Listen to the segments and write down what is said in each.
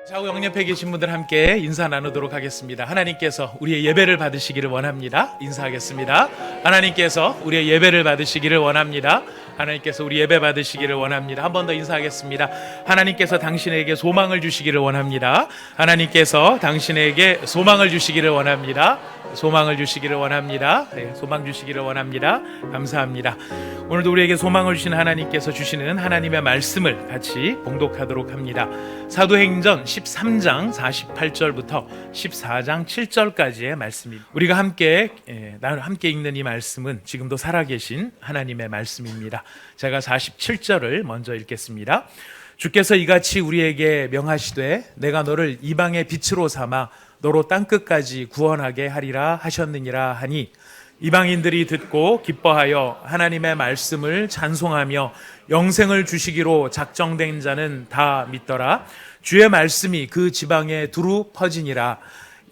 좌우 영옆에 계신 분들 함께 인사 나누도록 하겠습니다. 하나님께서 우리의 예배를 받으시기를 원합니다. 인사하겠습니다. 하나님께서 우리의 예배를 받으시기를 원합니다. 하나님께서 우리 예배 받으시기를 원합니다. 한 번 더 인사하겠습니다. 하나님께서 당신에게 소망을 주시기를 원합니다. 하나님께서 당신에게 소망을 주시기를 원합니다. 소망을 주시기를 원합니다. 네, 소망 주시기를 원합니다. 감사합니다. 오늘도 우리에게 소망을 주신 하나님께서 주시는 하나님의 말씀을 같이 봉독하도록 합니다. 사도행전 13장 48절부터 14장 7절까지의 말씀입니다. 우리가 함께 읽는 이 말씀은 지금도 살아계신 하나님의 말씀입니다. 제가 47절을 먼저 읽겠습니다. 주께서 이같이 우리에게 명하시되 내가 너를 이방의 빛으로 삼아 너로 땅끝까지 구원하게 하리라 하셨느니라 하니 이방인들이 듣고 기뻐하여 하나님의 말씀을 찬송하며 영생을 주시기로 작정된 자는 다 믿더라. 주의 말씀이 그 지방에 두루 퍼지니라.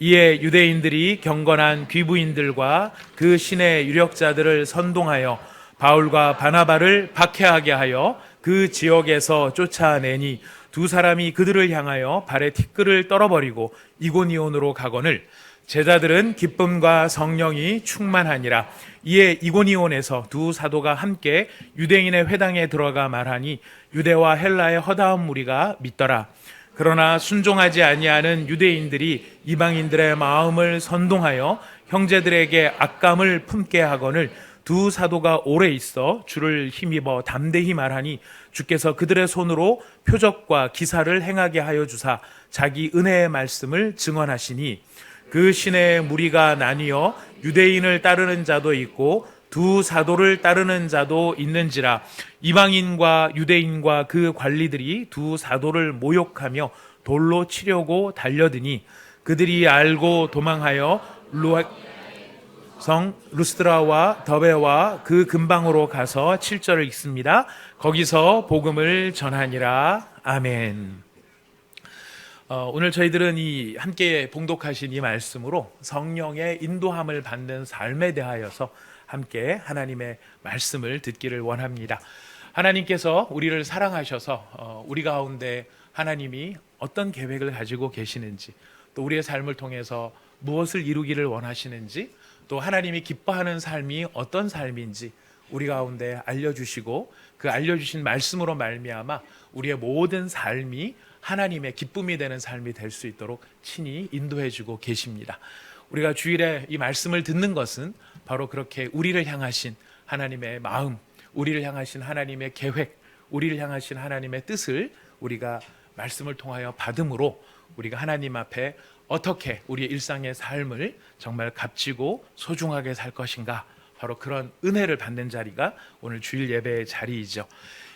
이에 유대인들이 경건한 귀부인들과 그 신의 유력자들을 선동하여 바울과 바나바를 박해하게 하여 그 지역에서 쫓아내니 두 사람이 그들을 향하여 발에 티끌을 떨어버리고 이고니온으로 가거늘 제자들은 기쁨과 성령이 충만하니라. 이에 이고니온에서 두 사도가 함께 유대인의 회당에 들어가 말하니 유대와 헬라의 허다한 무리가 믿더라. 그러나 순종하지 아니하는 유대인들이 이방인들의 마음을 선동하여 형제들에게 악감을 품게 하거늘 두 사도가 오래 있어 주를 힘입어 담대히 말하니 주께서 그들의 손으로 표적과 기사를 행하게 하여 주사 자기 은혜의 말씀을 증언하시니 그 신의 무리가 나뉘어 유대인을 따르는 자도 있고 두 사도를 따르는 자도 있는지라. 이방인과 유대인과 그 관리들이 두 사도를 모욕하며 돌로 치려고 달려드니 그들이 알고 도망하여 성 루스드라와 더베와 그 근방으로 가서 7절을 읽습니다. 거기서 복음을 전하니라. 아멘. 오늘 저희들은 이 함께 봉독하신 이 말씀으로 성령의 인도함을 받는 삶에 대하여서 함께 하나님의 말씀을 듣기를 원합니다. 하나님께서 우리를 사랑하셔서 우리 가운데 하나님이 어떤 계획을 가지고 계시는지, 또 우리의 삶을 통해서 무엇을 이루기를 원하시는지, 또 하나님이 기뻐하는 삶이 어떤 삶인지 우리 가운데 알려주시고 그 알려주신 말씀으로 말미암아 우리의 모든 삶이 하나님의 기쁨이 되는 삶이 될 수 있도록 친히 인도해주고 계십니다. 우리가 주일에 이 말씀을 듣는 것은 바로 그렇게 우리를 향하신 하나님의 마음, 우리를 향하신 하나님의 계획, 우리를 향하신 하나님의 뜻을 우리가 말씀을 통하여 받음으로 우리가 하나님 앞에 어떻게 우리의 일상의 삶을 정말 값지고 소중하게 살 것인가, 바로 그런 은혜를 받는 자리가 오늘 주일 예배의 자리이죠.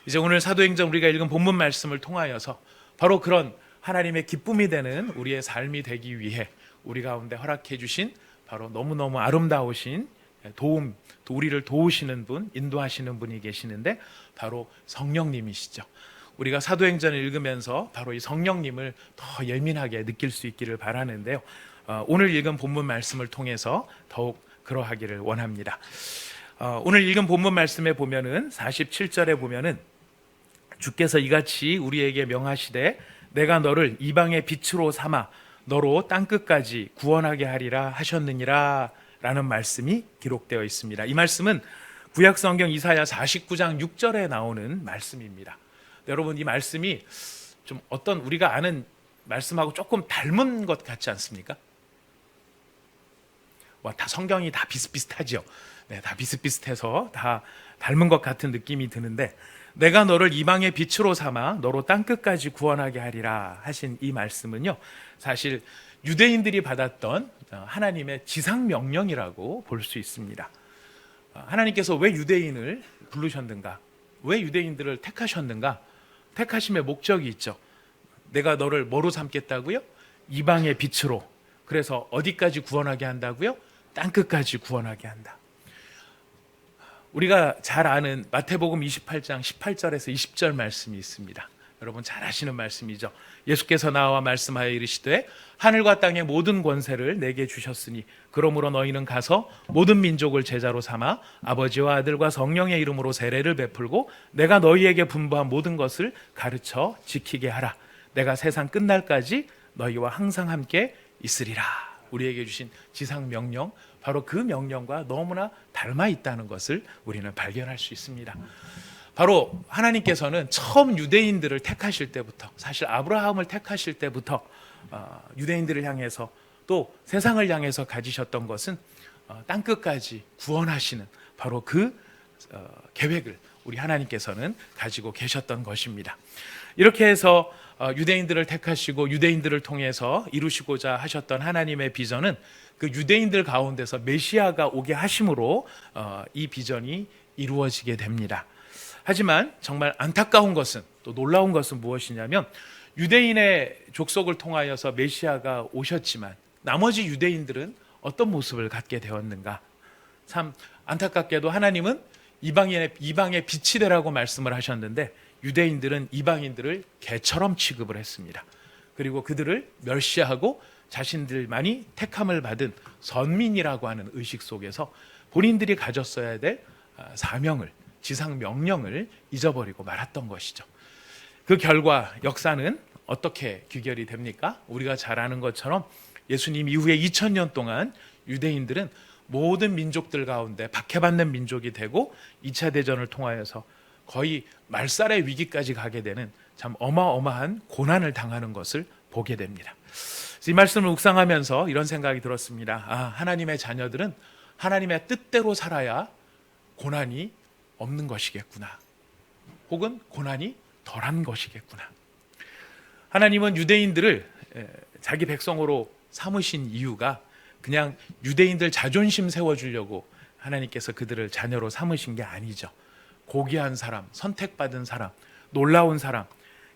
이제 오늘 사도행전 우리가 읽은 본문 말씀을 통하여서 바로 그런 하나님의 기쁨이 되는 우리의 삶이 되기 위해 우리 가운데 허락해 주신 바로 너무너무 아름다우신 도움, 또 우리를 도우시는 분, 인도하시는 분이 계시는데 바로 성령님이시죠. 우리가 사도행전을 읽으면서 바로 이 성령님을 더 예민하게 느낄 수 있기를 바라는데요. 오늘 읽은 본문 말씀을 통해서 더욱 그러하기를 원합니다. 오늘 읽은 본문 말씀에 보면은 47절에 보면은 주께서 이같이 우리에게 명하시되 내가 너를 이방의 빛으로 삼아 너로 땅끝까지 구원하게 하리라 하셨느니라 라는 말씀이 기록되어 있습니다. 이 말씀은 구약성경 이사야 49장 6절에 나오는 말씀입니다. 여러분, 이 말씀이 좀 어떤 우리가 아는 말씀하고 조금 닮은 것 같지 않습니까? 다 성경이 다 비슷비슷하죠. 네, 다 비슷비슷해서 다 닮은 것 같은 느낌이 드는데, 내가 너를 이방의 빛으로 삼아 너로 땅끝까지 구원하게 하리라 하신 이 말씀은요, 사실 유대인들이 받았던 하나님의 지상명령이라고 볼 수 있습니다. 하나님께서 왜 유대인을 부르셨는가? 왜 유대인들을 택하셨는가? 택하심의 목적이 있죠. 내가 너를 뭐로 삼겠다고요? 이방의 빛으로. 그래서 어디까지 구원하게 한다고요? 땅끝까지 구원하게 한다. 우리가 잘 아는 마태복음 28장 18절에서 20절 말씀이 있습니다. 여러분 잘 아시는 말씀이죠. 예수께서 나와 말씀하여 이르시되 하늘과 땅의 모든 권세를 내게 주셨으니 그러므로 너희는 가서 모든 민족을 제자로 삼아 아버지와 아들과 성령의 이름으로 세례를 베풀고 내가 너희에게 분부한 모든 것을 가르쳐 지키게 하라. 내가 세상 끝날까지 너희와 항상 함께 있으리라. 우리에게 주신 지상 명령, 바로 그 명령과 너무나 닮아 있다는 것을 우리는 발견할 수 있습니다. 바로 하나님께서는 처음 유대인들을 택하실 때부터, 사실 아브라함을 택하실 때부터 유대인들을 향해서 또 세상을 향해서 가지셨던 것은 땅끝까지 구원하시는 바로 그 계획을 우리 하나님께서는 가지고 계셨던 것입니다. 이렇게 해서 유대인들을 택하시고 유대인들을 통해서 이루시고자 하셨던 하나님의 비전은 그 유대인들 가운데서 메시아가 오게 하심으로 이 비전이 이루어지게 됩니다. 하지만 정말 안타까운 것은, 또 놀라운 것은 무엇이냐면, 유대인의 족속을 통하여서 메시아가 오셨지만 나머지 유대인들은 어떤 모습을 갖게 되었는가? 참 안타깝게도 하나님은 이방의 빛이 되라고 말씀을 하셨는데 유대인들은 이방인들을 개처럼 취급을 했습니다. 그리고 그들을 멸시하고 자신들만이 택함을 받은 선민이라고 하는 의식 속에서 본인들이 가졌어야 될 사명을, 지상 명령을 잊어버리고 말았던 것이죠. 그 결과 역사는 어떻게 귀결이 됩니까? 우리가 잘 아는 것처럼 예수님 이후에 2000년 동안 유대인들은 모든 민족들 가운데 박해받는 민족이 되고 2차 대전을 통하여서 거의 말살의 위기까지 가게 되는 참 어마어마한 고난을 당하는 것을 보게 됩니다. 이 말씀을 묵상하면서 이런 생각이 들었습니다. 하나님의 자녀들은 하나님의 뜻대로 살아야 고난이 없는 것이겠구나. 혹은 고난이 덜한 것이겠구나. 하나님은 유대인들을 자기 백성으로 삼으신 이유가 그냥 유대인들 자존심 세워주려고 하나님께서 그들을 자녀로 삼으신 게 아니죠. 고귀한 사람, 선택받은 사람, 놀라운 사람,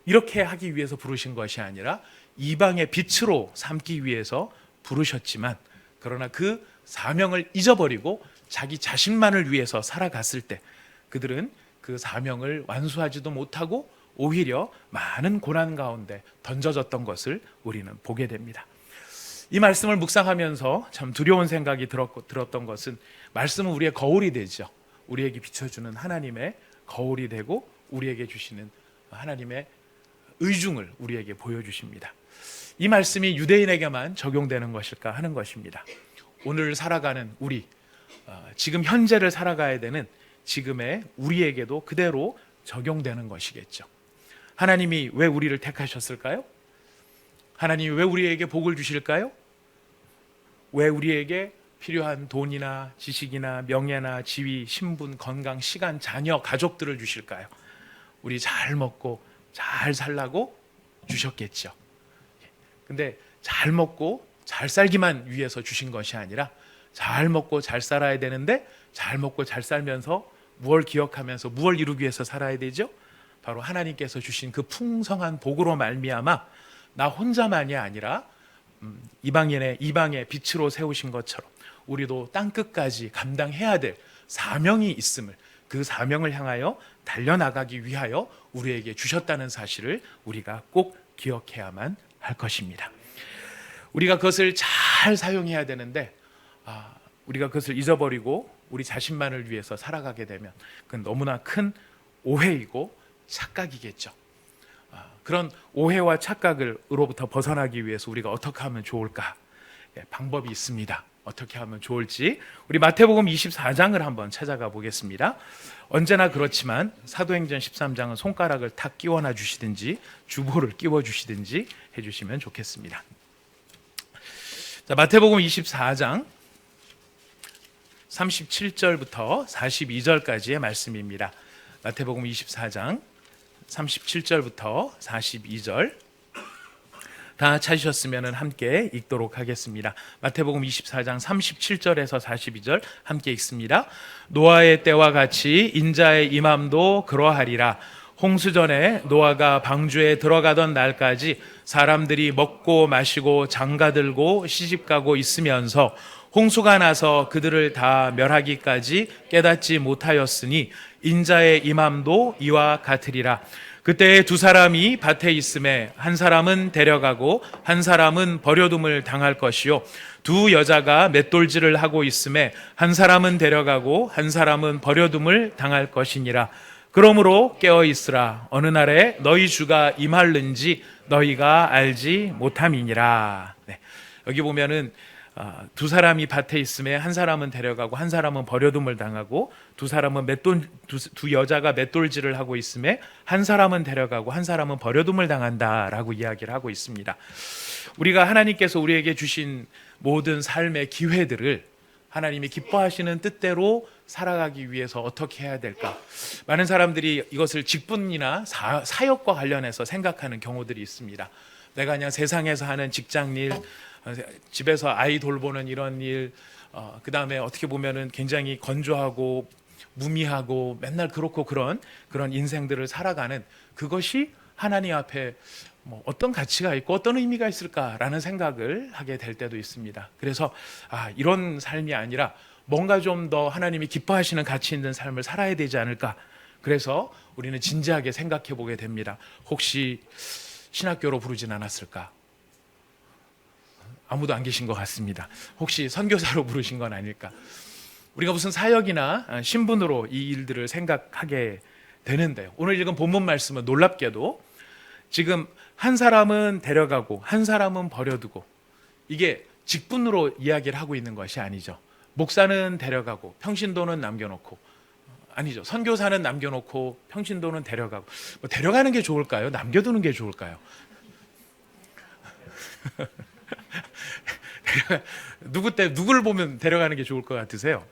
이렇게 하기 위해서 부르신 것이 아니라 이방의 빛으로 삼기 위해서 부르셨지만, 그러나 그 사명을 잊어버리고 자기 자신만을 위해서 살아갔을 때 그들은 그 사명을 완수하지도 못하고 오히려 많은 고난 가운데 던져졌던 것을 우리는 보게 됩니다. 이 말씀을 묵상하면서 참 두려운 생각이 들었던 것은, 말씀은 우리의 거울이 되죠. 우리에게 비춰주는 하나님의 거울이 되고 우리에게 주시는 하나님의 의중을 우리에게 보여주십니다. 이 말씀이 유대인에게만 적용되는 것일까 하는 것입니다. 오늘 살아가는 우리, 지금 현재를 살아가야 되는 지금의 우리에게도 그대로 적용되는 것이겠죠. 하나님이 왜 우리를 택하셨을까요? 하나님이 왜 우리에게 복을 주실까요? 왜 우리에게 필요한 돈이나 지식이나 명예나 지위, 신분, 건강, 시간, 자녀, 가족들을 주실까요? 우리 잘 먹고 잘 살라고 주셨겠죠. 근데 잘 먹고 잘 살기만 위해서 주신 것이 아니라 잘 먹고 잘 살아야 되는데, 잘 먹고 잘 살면서 무엇을 기억하면서 무엇을 이루기 위해서 살아야 되죠? 바로 하나님께서 주신 그 풍성한 복으로 말미암아 나 혼자만이 아니라 이방의 빛으로 세우신 것처럼 우리도 땅끝까지 감당해야 될 사명이 있음을, 그 사명을 향하여 달려나가기 위하여 우리에게 주셨다는 사실을 우리가 꼭 기억해야만 할 것입니다. 우리가 그것을 잘 사용해야 되는데 우리가 그것을 잊어버리고 우리 자신만을 위해서 살아가게 되면 그건 너무나 큰 오해이고 착각이겠죠. 그런 오해와 착각으로부터 벗어나기 위해서 우리가 어떻게 하면 좋을까? 방법이 있습니다. 어떻게 하면 좋을지 우리 마태복음 24장을 한번 찾아가 보겠습니다. 언제나 그렇지만 사도행전 13장은 손가락을 탁 끼워놔 주시든지 주보를 끼워 주시든지 해주시면 좋겠습니다. 자, 마태복음 24장 37절부터 42절까지의 말씀입니다. 마태복음 24장 37절부터 42절 다 찾으셨으면 함께 읽도록 하겠습니다. 마태복음 24장 37절에서 42절 함께 읽습니다. 노아의 때와 같이 인자의 임함도 그러하리라. 홍수전에 노아가 방주에 들어가던 날까지 사람들이 먹고 마시고 장가들고 시집가고 있으면서 홍수가 나서 그들을 다 멸하기까지 깨닫지 못하였으니 인자의 임함도 이와 같으리라. 그때 두 사람이 밭에 있음에 한 사람은 데려가고 한 사람은 버려둠을 당할 것이요, 두 여자가 맷돌질을 하고 있음에 한 사람은 데려가고 한 사람은 버려둠을 당할 것이니라. 그러므로 깨어 있으라. 어느 날에 너희 주가 임할는지 너희가 알지 못함이니라. 네. 여기 보면은 두 사람이 밭에 있음에 한 사람은 데려가고 한 사람은 버려둠을 당하고 두 사람은 두 여자가 맷돌질을 하고 있음에 한 사람은 데려가고 한 사람은 버려둠을 당한다라고 이야기를 하고 있습니다. 우리가 하나님께서 우리에게 주신 모든 삶의 기회들을 하나님이 기뻐하시는 뜻대로 살아가기 위해서 어떻게 해야 될까? 많은 사람들이 이것을 직분이나 사역과 관련해서 생각하는 경우들이 있습니다. 내가 그냥 세상에서 하는 직장일, 집에서 아이 돌보는 이런 일, 그 다음에 어떻게 보면은 굉장히 건조하고 무미하고 맨날 그렇고 그런 인생들을 살아가는 그것이 하나님 앞에 어떤 가치가 있고 어떤 의미가 있을까라는 생각을 하게 될 때도 있습니다. 그래서 이런 삶이 아니라 뭔가 좀 더 하나님이 기뻐하시는 가치 있는 삶을 살아야 되지 않을까. 그래서 우리는 진지하게 생각해 보게 됩니다. 혹시 신학교로 부르진 않았을까? 아무도 안 계신 것 같습니다. 혹시 선교사로 부르신 건 아닐까? 우리가 무슨 사역이나 신분으로 이 일들을 생각하게 되는데요. 오늘 읽은 본문 말씀은 놀랍게도 지금 한 사람은 데려가고 한 사람은 버려두고, 이게 직분으로 이야기를 하고 있는 것이 아니죠. 목사는 데려가고 평신도는 남겨놓고, 아니죠. 선교사는 남겨놓고 평신도는 데려가고. 데려가는 게 좋을까요? 남겨두는 게 좋을까요? 누구를 보면 데려가는 게 좋을 것 같으세요?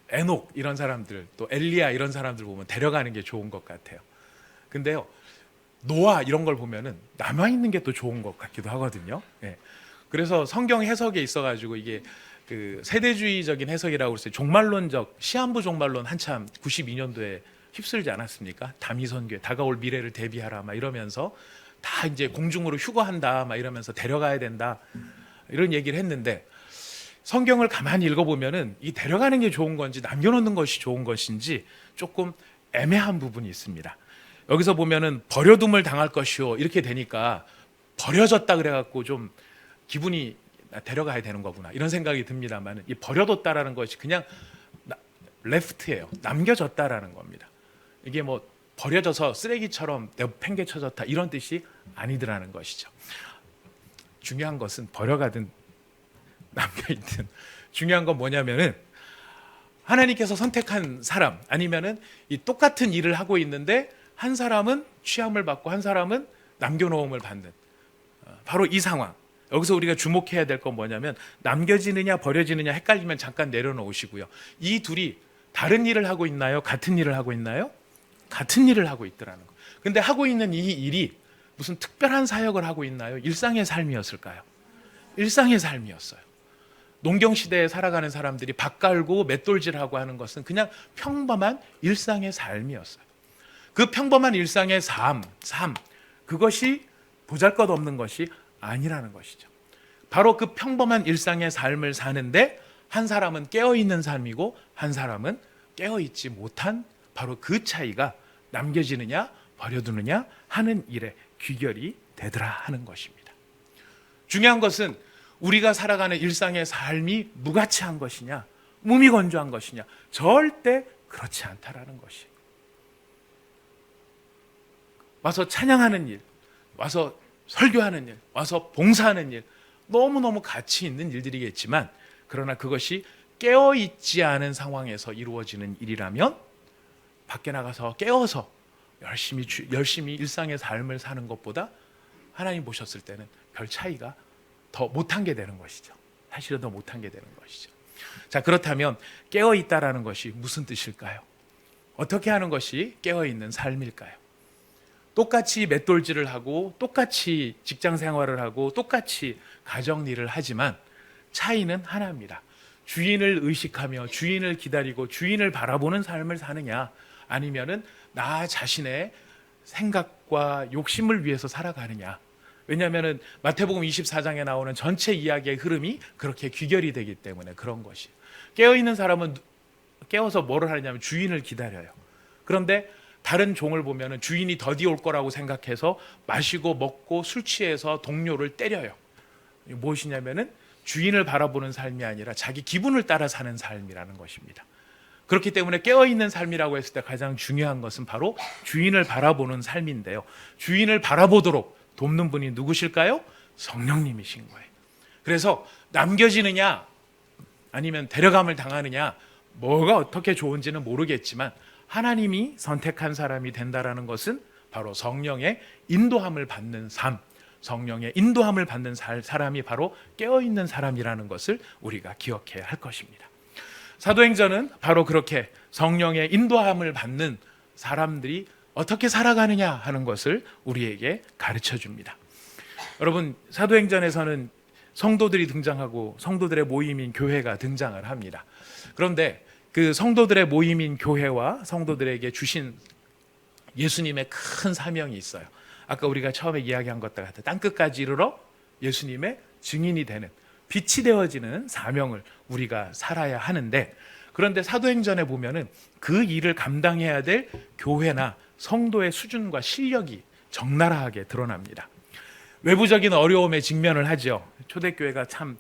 에녹 이런 사람들, 또 엘리야 이런 사람들 보면 데려가는 게 좋은 것 같아요. 근데요, 노아 이런 걸 보면은 남아있는 게 또 좋은 것 같기도 하거든요. 예. 그래서 성경 해석에 있어가지고 이게 그 세대주의적인 해석이라고 했어요. 종말론적, 시한부 종말론 한참 92년도에 휩쓸지 않았습니까? 다미선교회, 다가올 미래를 대비하라 막 이러면서 다 이제 공중으로 휴거한다 막 이러면서 데려가야 된다 이런 얘기를 했는데, 성경을 가만히 읽어보면은 이 데려가는 게 좋은 건지 남겨놓는 것이 좋은 것인지 조금 애매한 부분이 있습니다. 여기서 보면은 버려둠을 당할 것이요 이렇게 되니까 버려졌다 그래갖고 좀 기분이 데려가야 되는 거구나 이런 생각이 듭니다만, 이 버려뒀다라는 것이 그냥 레프트예요. 남겨졌다라는 겁니다. 이게 뭐 버려져서 쓰레기처럼 내팽개쳐졌다 이런 뜻이 아니더라는 것이죠. 중요한 것은 버려가든 남겨있든 중요한 건 뭐냐면은 하나님께서 선택한 사람, 아니면은 이 똑같은 일을 하고 있는데 한 사람은 취함을 받고 한 사람은 남겨놓음을 받는, 바로 이 상황. 여기서 우리가 주목해야 될 건 뭐냐면, 남겨지느냐 버려지느냐 헷갈리면 잠깐 내려놓으시고요. 이 둘이 다른 일을 하고 있나요? 같은 일을 하고 있나요? 같은 일을 하고 있더라는 거. 근데 하고 있는 이 일이 무슨 특별한 사역을 하고 있나요? 일상의 삶이었을까요? 일상의 삶이었어요. 농경시대에 살아가는 사람들이 밭 갈고 맷돌질하고 하는 것은 그냥 평범한 일상의 삶이었어요. 그 평범한 일상의 삶, 그것이 보잘것없는 것이 아니라는 것이죠. 바로 그 평범한 일상의 삶을 사는데 한 사람은 깨어있는 삶이고 한 사람은 깨어있지 못한, 바로 그 차이가 남겨지느냐 버려두느냐 하는 일의 귀결이 되더라 하는 것입니다. 중요한 것은 우리가 살아가는 일상의 삶이 무가치한 것이냐 무미건조한 것이냐, 절대 그렇지 않다라는 것이. 와서 찬양하는 일, 와서 설교하는 일, 와서 봉사하는 일, 너무너무 가치 있는 일들이겠지만, 그러나 그것이 깨어있지 않은 상황에서 이루어지는 일이라면 밖에 나가서 깨어서 열심히 일상의 삶을 사는 것보다 하나님 보셨을 때는 별 차이가 더 못한 게 되는 것이죠. 사실은 더 못한 게 되는 것이죠. 자, 그렇다면 깨어있다라는 것이 무슨 뜻일까요? 어떻게 하는 것이 깨어있는 삶일까요? 똑같이 맷돌질을 하고 똑같이 직장 생활을 하고 똑같이 가정 일을 하지만 차이는 하나입니다. 주인을 의식하며 주인을 기다리고 주인을 바라보는 삶을 사느냐, 아니면은 나 자신의 생각과 욕심을 위해서 살아가느냐. 왜냐하면 마태복음 24장에 나오는 전체 이야기의 흐름이 그렇게 귀결이 되기 때문에 그런 것이. 깨어있는 사람은 깨어서 뭐를 하느냐면 주인을 기다려요. 그런데 다른 종을 보면 주인이 더디 올 거라고 생각해서 마시고 먹고 술 취해서 동료를 때려요. 무엇이냐면은 주인을 바라보는 삶이 아니라 자기 기분을 따라 사는 삶이라는 것입니다. 그렇기 때문에 깨어있는 삶이라고 했을 때 가장 중요한 것은 바로 주인을 바라보는 삶인데요. 주인을 바라보도록 돕는 분이 누구실까요? 성령님이신 거예요. 그래서 남겨지느냐 아니면 데려감을 당하느냐, 뭐가 어떻게 좋은지는 모르겠지만 하나님이 선택한 사람이 된다라는 것은 바로 성령의 인도함을 받는 삶, 성령의 인도함을 받는 사람이 바로 깨어있는 사람이라는 것을 우리가 기억해야 할 것입니다. 사도행전은 바로 그렇게 성령의 인도함을 받는 사람들이 어떻게 살아가느냐 하는 것을 우리에게 가르쳐 줍니다. 여러분, 사도행전에서는 성도들이 등장하고 성도들의 모임인 교회가 등장을 합니다. 그런데 그 성도들의 모임인 교회와 성도들에게 주신 예수님의 큰 사명이 있어요. 아까 우리가 처음에 이야기한 것과 같아 땅끝까지 이르러 예수님의 증인이 되는, 빛이 되어지는 사명을 우리가 살아야 하는데, 그런데 사도행전에 보면은 그 일을 감당해야 될 교회나 성도의 수준과 실력이 적나라하게 드러납니다. 외부적인 어려움에 직면을 하죠. 초대교회가 참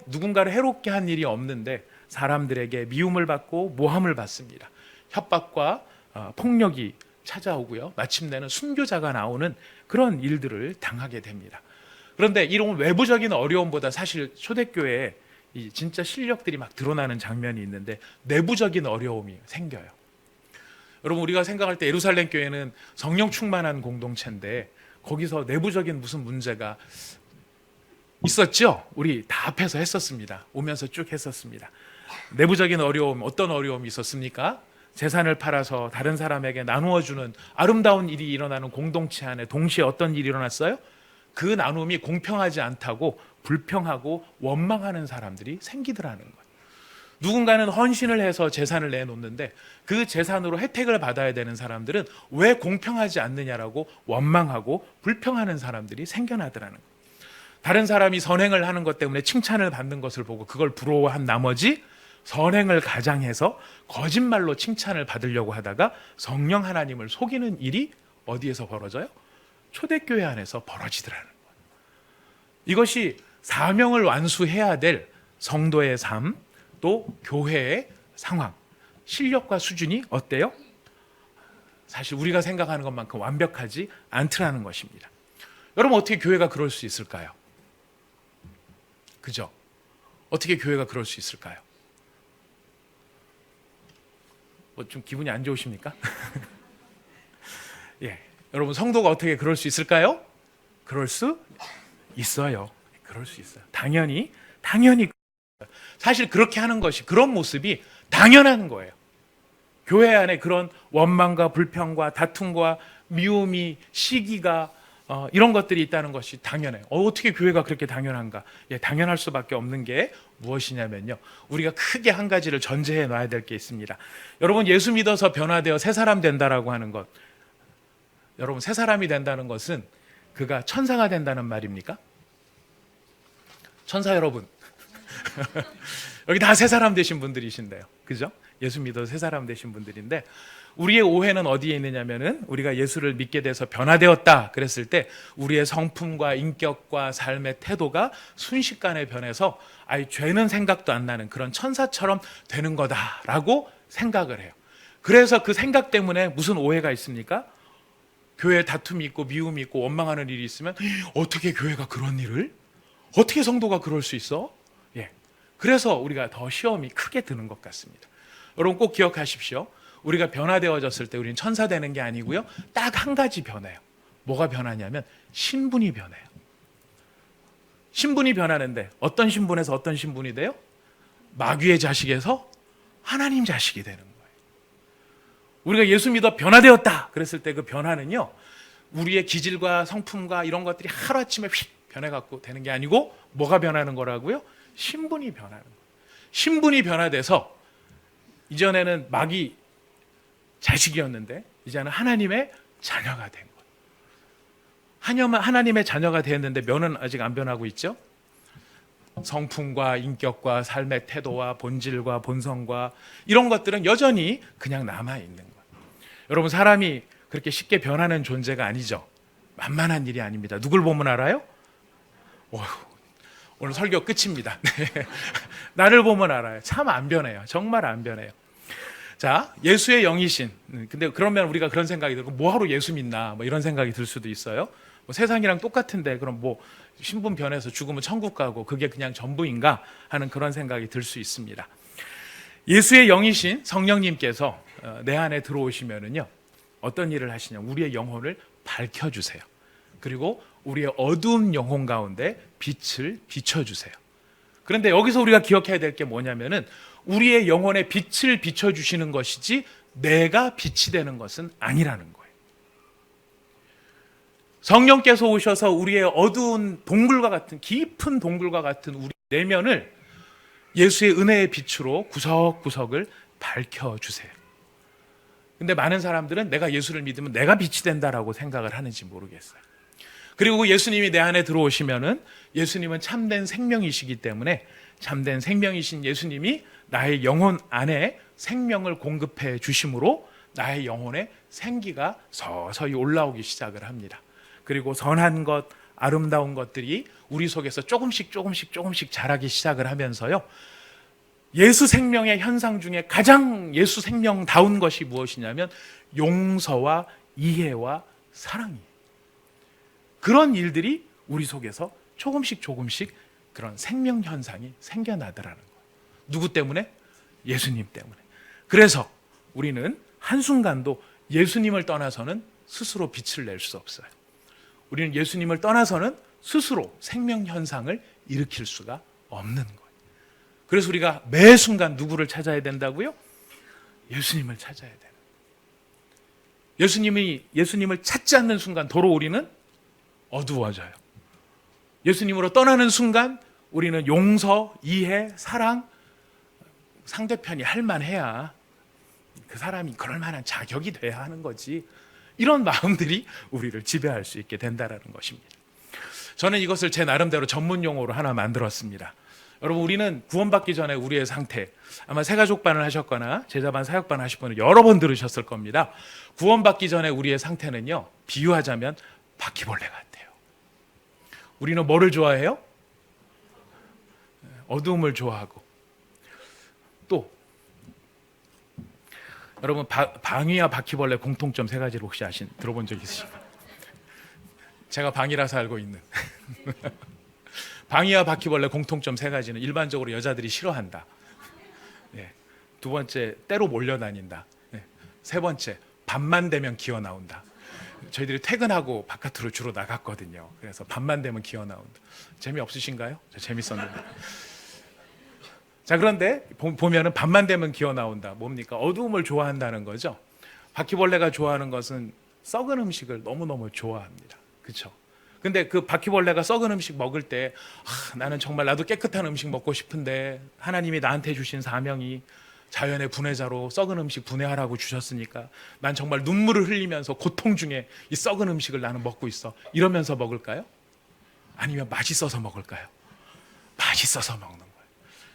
누군가를 해롭게 한 일이 없는데 사람들에게 미움을 받고 모함을 받습니다. 협박과 폭력이 찾아오고요. 마침내는 순교자가 나오는 그런 일들을 당하게 됩니다. 그런데 이런 외부적인 어려움보다 사실 초대교회에 진짜 실력들이 막 드러나는 장면이 있는데 내부적인 어려움이 생겨요. 여러분, 우리가 생각할 때 예루살렘 교회는 성령 충만한 공동체인데 거기서 내부적인 무슨 문제가 있었죠? 우리 다 앞에서 했었습니다. 오면서 쭉 했었습니다. 내부적인 어려움, 어떤 어려움이 있었습니까? 재산을 팔아서 다른 사람에게 나누어주는 아름다운 일이 일어나는 공동체 안에 동시에 어떤 일이 일어났어요? 그 나눔이 공평하지 않다고 불평하고 원망하는 사람들이 생기더라는 거예요. 누군가는 헌신을 해서 재산을 내놓는데 그 재산으로 혜택을 받아야 되는 사람들은 왜 공평하지 않느냐라고 원망하고 불평하는 사람들이 생겨나더라는 거예요. 다른 사람이 선행을 하는 것 때문에 칭찬을 받는 것을 보고 그걸 부러워한 나머지 선행을 가장해서 거짓말로 칭찬을 받으려고 하다가 성령 하나님을 속이는 일이 어디에서 벌어져요? 초대교회 안에서 벌어지더라는 거예요. 이것이 사명을 완수해야 될 성도의 삶, 또 교회의 상황, 실력과 수준이 어때요? 사실 우리가 생각하는 것만큼 완벽하지 않더라는 것입니다. 여러분, 어떻게 교회가 그럴 수 있을까요? 그죠? 어떻게 교회가 그럴 수 있을까요? 좀 기분이 안 좋으십니까? 예, 여러분, 성도가 어떻게 그럴 수 있을까요? 그럴 수 있어요. 그럴 수 있어요. 당연히. 사실 그렇게 하는 것이, 그런 모습이 당연한 거예요. 교회 안에 그런 원망과 불평과 다툼과 미움이, 시기가 이런 것들이 있다는 것이 당연해요. 어떻게 교회가 그렇게 당연한가? 예, 당연할 수밖에 없는 게 무엇이냐면요, 우리가 크게 한 가지를 전제해 놔야 될 게 있습니다. 여러분, 예수 믿어서 변화되어 새 사람 된다라고 하는 것, 여러분, 새 사람이 된다는 것은 그가 천사가 된다는 말입니까? 천사 여러분, 여기 다 새 사람 되신 분들이신데요, 그죠? 예수 믿어서 새 사람 되신 분들인데, 우리의 오해는 어디에 있느냐면은 우리가 예수를 믿게 돼서 변화되었다 그랬을 때 우리의 성품과 인격과 삶의 태도가 순식간에 변해서 아예 죄는 생각도 안 나는 그런 천사처럼 되는 거다라고 생각을 해요. 그래서 그 생각 때문에 무슨 오해가 있습니까? 교회에 다툼이 있고 미움이 있고 원망하는 일이 있으면 어떻게 교회가 그런 일을? 어떻게 성도가 그럴 수 있어? 예. 그래서 우리가 더 시험이 크게 드는 것 같습니다. 여러분, 꼭 기억하십시오. 우리가 변화되어졌을 때 우리는 천사 되는 게 아니고요, 딱 한 가지 변해요. 뭐가 변하냐면 신분이 변해요. 신분이 변하는데 어떤 신분에서 어떤 신분이 돼요? 마귀의 자식에서 하나님 자식이 되는 거예요. 우리가 예수 믿어 변화되었다 그랬을 때 그 변화는요, 우리의 기질과 성품과 이런 것들이 하루아침에 휙 변해갖고 되는 게 아니고 뭐가 변하는 거라고요? 신분이 변하는 거예요. 신분이 변화돼서 이전에는 마귀 자식이었는데 이제는 하나님의 자녀가 된 거예요. 하나님의 자녀가 되었는데 면은 아직 안 변하고 있죠? 성품과 인격과 삶의 태도와 본질과 본성과 이런 것들은 여전히 그냥 남아있는 거예요. 여러분, 사람이 그렇게 쉽게 변하는 존재가 아니죠. 만만한 일이 아닙니다. 누굴 보면 알아요? 오늘 설교 끝입니다. 네. 나를 보면 알아요. 참 안 변해요. 정말 안 변해요. 자, 예수의 영이신. 근데 그러면 우리가 그런 생각이 들고 뭐하러 예수 믿나? 뭐 이런 생각이 들 수도 있어요. 뭐 세상이랑 똑같은데 그럼 뭐 신분 변해서 죽으면 천국 가고 그게 그냥 전부인가 하는 그런 생각이 들 수 있습니다. 예수의 영이신 성령님께서 내 안에 들어오시면은요, 어떤 일을 하시냐? 우리의 영혼을 밝혀주세요. 그리고 우리의 어두운 영혼 가운데 빛을 비춰주세요. 그런데 여기서 우리가 기억해야 될 게 뭐냐면은 우리의 영혼에 빛을 비춰주시는 것이지 내가 빛이 되는 것은 아니라는 거예요. 성령께서 오셔서 우리의 어두운 동굴과 같은, 깊은 동굴과 같은 우리 내면을 예수의 은혜의 빛으로 구석구석을 밝혀주세요. 근데 많은 사람들은 내가 예수를 믿으면 내가 빛이 된다라고 생각을 하는지 모르겠어요. 그리고 예수님이 내 안에 들어오시면은 예수님은 참된 생명이시기 때문에 참된 생명이신 예수님이 나의 영혼 안에 생명을 공급해 주심으로 나의 영혼에 생기가 서서히 올라오기 시작을 합니다. 그리고 선한 것, 아름다운 것들이 우리 속에서 조금씩 자라기 시작을 하면서요, 예수 생명의 현상 중에 가장 예수 생명다운 것이 무엇이냐면 용서와 이해와 사랑이에요. 그런 일들이 우리 속에서 조금씩 그런 생명 현상이 생겨나더라는 거예요. 누구 때문에? 예수님 때문에. 그래서 우리는 한순간도 예수님을 떠나서는 스스로 빛을 낼 수 없어요. 우리는 예수님을 떠나서는 스스로 생명 현상을 일으킬 수가 없는 거예요. 그래서 우리가 매 순간 누구를 찾아야 된다고요? 예수님을 찾아야 돼요. 예수님을 찾지 않는 순간 도로 우리는 어두워져요. 예수님으로 떠나는 순간 우리는 용서, 이해, 사랑, 상대편이 할 만해야 그 사람이 그럴 만한 자격이 돼야 하는 거지. 이런 마음들이 우리를 지배할 수 있게 된다는 것입니다. 저는 이것을 제 나름대로 전문 용어로 하나 만들었습니다. 여러분, 우리는 구원받기 전에 우리의 상태, 아마 새가족반을 하셨거나 제자반, 사역반 하실 분은 여러 번 들으셨을 겁니다. 구원받기 전에 우리의 상태는요, 비유하자면 바퀴벌레 같아요. 우리는 뭐를 좋아해요? 어두움을 좋아하고, 또 여러분, 방위와 바퀴벌레 공통점 세 가지를 혹시 들어본 적 있으신가요? 제가 방이라서 알고 있는 방위와 바퀴벌레 공통점 세 가지는 일반적으로 여자들이 싫어한다. 네. 두 번째, 때로 몰려다닌다. 네. 세 번째, 밤만 되면 기어 나온다. 저희들이 퇴근하고 바깥으로 주로 나갔거든요. 그래서 밤만 되면 기어 나온다. 재미없으신가요? 저 재밌었는데. 자, 그런데 보면은 밤만 되면 기어 나온다. 뭡니까? 어두움을 좋아한다는 거죠. 바퀴벌레가 좋아하는 것은 썩은 음식을 너무너무 좋아합니다. 그렇죠? 근데 그 바퀴벌레가 썩은 음식 먹을 때 나는 정말 나도 깨끗한 음식 먹고 싶은데 하나님이 나한테 주신 사명이 자연의 분해자로 썩은 음식 분해하라고 주셨으니까 난 정말 눈물을 흘리면서 고통 중에 이 썩은 음식을 나는 먹고 있어. 이러면서 먹을까요? 아니면 맛있어서 먹을까요? 맛있어서 먹는 거예요.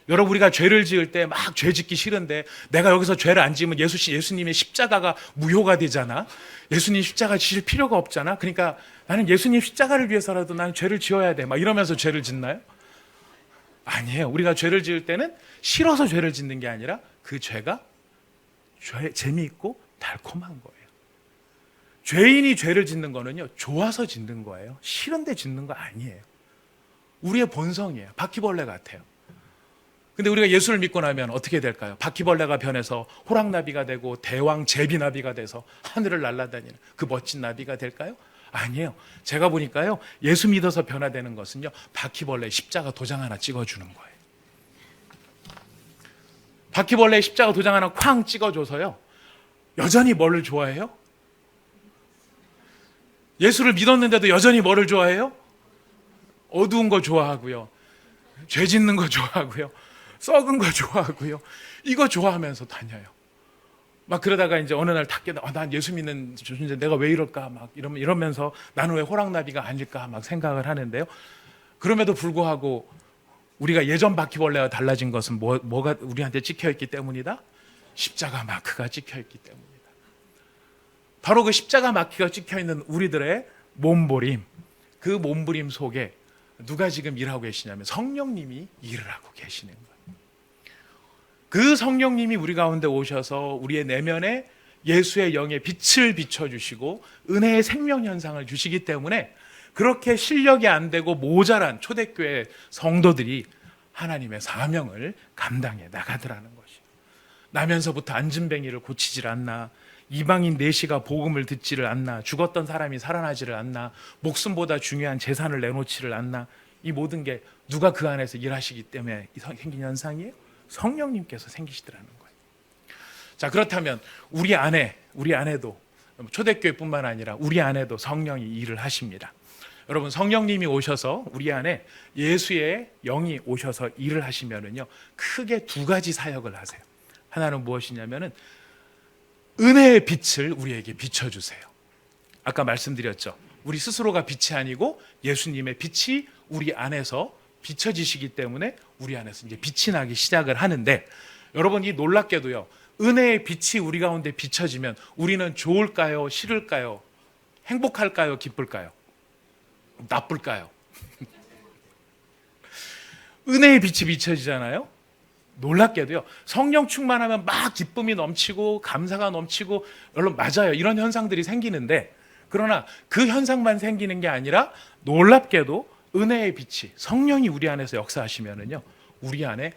여러분, 우리가 죄를 지을 때 막 죄 짓기 싫은데 내가 여기서 죄를 안 지으면 예수님의 십자가가 무효가 되잖아. 예수님 십자가 지실 필요가 없잖아. 그러니까 나는 예수님 십자가를 위해서라도 나는 죄를 지어야 돼. 막 이러면서 죄를 짓나요? 아니에요. 우리가 죄를 지을 때는 싫어서 죄를 짓는 게 아니라 그 죄가 재미있고 달콤한 거예요. 죄인이 죄를 짓는 거는요, 좋아서 짓는 거예요. 싫은데 짓는 거 아니에요. 우리의 본성이에요. 바퀴벌레 같아요. 근데 우리가 예수를 믿고 나면 어떻게 될까요? 바퀴벌레가 변해서 호랑나비가 되고 대왕 제비나비가 돼서 하늘을 날아다니는 그 멋진 나비가 될까요? 아니에요. 제가 보니까요, 예수 믿어서 변화되는 것은요, 바퀴벌레 십자가 도장 하나 찍어주는 거예요. 바퀴벌레 십자가 도장 하나 쾅 찍어줘서요, 여전히 뭐를 좋아해요? 예수를 믿었는데도 여전히 뭐를 좋아해요? 어두운 거 좋아하고요, 죄 짓는 거 좋아하고요, 썩은 거 좋아하고요, 이거 좋아하면서 다녀요. 막 그러다가 이제 어느 날 탁 깨다, 난 예수 믿는 존재 내가 왜 이럴까 막 이러면서 나는 왜 호랑나비가 아닐까 막 생각을 하는데요. 그럼에도 불구하고 우리가 예전 바퀴벌레와 달라진 것은 뭐가 우리한테 찍혀있기 때문이다? 십자가 마크가 찍혀있기 때문이다. 바로 그 십자가 마크가 찍혀있는 우리들의 몸부림, 그 몸부림 속에 누가 지금 일하고 계시냐면 성령님이 일을 하고 계시는 거예요. 그 성령님이 우리 가운데 오셔서 우리의 내면에 예수의 영의 빛을 비춰주시고 은혜의 생명 현상을 주시기 때문에 그렇게 실력이 안 되고 모자란 초대교회 성도들이 하나님의 사명을 감당해 나가더라는 것이에요. 나면서부터 앉은뱅이를 고치질 않나, 이방인 내시가 복음을 듣지를 않나, 죽었던 사람이 살아나지를 않나, 목숨보다 중요한 재산을 내놓지를 않나, 이 모든 게 누가 그 안에서 일하시기 때문에 생긴 현상이에요? 성령님께서 생기시더라는 거예요. 자, 그렇다면 우리 안에도 초대교회뿐만 아니라 우리 안에도 성령이 일을 하십니다. 여러분, 성령님이 오셔서 우리 안에 예수의 영이 오셔서 일을 하시면은요, 크게 두 가지 사역을 하세요. 하나는 무엇이냐면은 은혜의 빛을 우리에게 비춰주세요. 아까 말씀드렸죠. 우리 스스로가 빛이 아니고 예수님의 빛이 우리 안에서 비춰지시기 때문에 우리 안에서 이제 빛이 나기 시작을 하는데, 여러분, 이 놀랍게도요, 은혜의 빛이 우리 가운데 비춰지면 우리는 좋을까요? 싫을까요? 행복할까요? 기쁠까요? 나쁠까요? 은혜의 빛이 비춰지잖아요. 놀랍게도요, 성령 충만하면 막 기쁨이 넘치고 감사가 넘치고, 물론 맞아요, 이런 현상들이 생기는데, 그러나 그 현상만 생기는 게 아니라 놀랍게도 은혜의 빛이, 성령이 우리 안에서 역사하시면은요, 우리 안에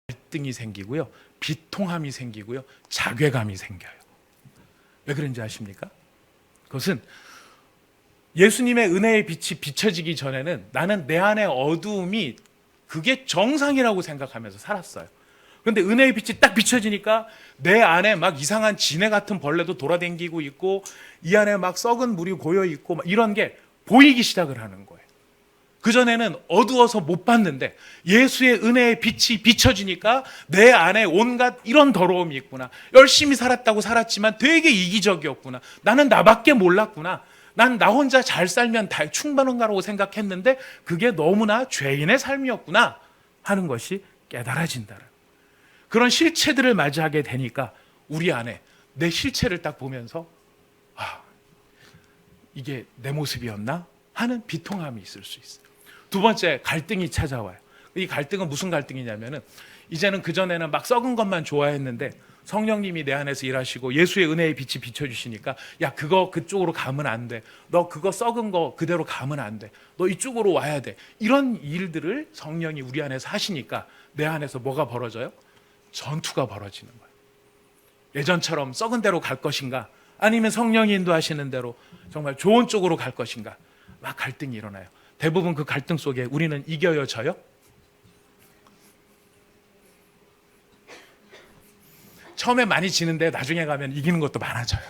갈등이 생기고요, 비통함이 생기고요, 자괴감이 생겨요. 왜 그런지 아십니까? 그것은 예수님의 은혜의 빛이 비춰지기 전에는 나는 내 안의 어두움이 그게 정상이라고 생각하면서 살았어요. 그런데 은혜의 빛이 딱 비춰지니까 내 안에 막 이상한 지네 같은 벌레도 돌아다니고 있고, 이 안에 막 썩은 물이 고여 있고, 막 이런 게 보이기 시작을 하는 거예요. 그전에는 어두워서 못 봤는데 예수의 은혜의 빛이 비춰지니까 내 안에 온갖 이런 더러움이 있구나, 열심히 살았다고 살았지만 되게 이기적이었구나, 나는 나밖에 몰랐구나, 난 나 혼자 잘 살면 다 충분한가라고 생각했는데 그게 너무나 죄인의 삶이었구나 하는 것이 깨달아진다는, 그런 실체들을 맞이하게 되니까 우리 안에 내 실체를 딱 보면서 이게 내 모습이었나 하는 비통함이 있을 수 있어요. 두 번째, 갈등이 찾아와요. 이 갈등은 무슨 갈등이냐면은, 이제는 그전에는 막 썩은 것만 좋아했는데 성령님이 내 안에서 일하시고 예수의 은혜의 빛이 비춰주시니까, 야, 그거 그쪽으로 가면 안 돼, 너 그거 썩은 거 그대로 가면 안 돼, 너 이쪽으로 와야 돼, 이런 일들을 성령이 우리 안에서 하시니까 내 안에서 뭐가 벌어져요? 전투가 벌어지는 거예요. 예전처럼 썩은 대로 갈 것인가, 아니면 성령이 인도하시는 대로 정말 좋은 쪽으로 갈 것인가, 막 갈등이 일어나요. 대부분 그 갈등 속에 우리는 이겨요, 져요? 처음에 많이 지는데 나중에 가면 이기는 것도 많아져요.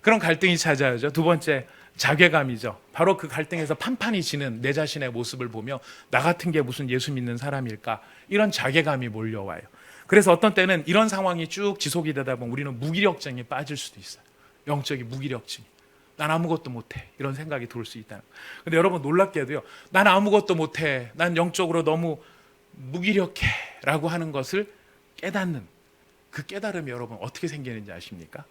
그런 갈등이 찾아오죠. 두 번째, 자괴감이죠. 바로 그 갈등에서 판판이 지는 내 자신의 모습을 보며 나 같은 게 무슨 예수 믿는 사람일까, 이런 자괴감이 몰려와요. 그래서 어떤 때는 이런 상황이 쭉 지속이 되다 보면 우리는 무기력증에 빠질 수도 있어요. 영적인 무기력증. 난 아무것도 못해, 이런 생각이 들 수 있다는 거예요. 근데 여러분, 놀랍게도요, 난 아무것도 못해, 난 영적으로 너무 무기력해 라고 하는 것을 깨닫는 그 깨달음이 여러분 어떻게 생기는지 아십니까?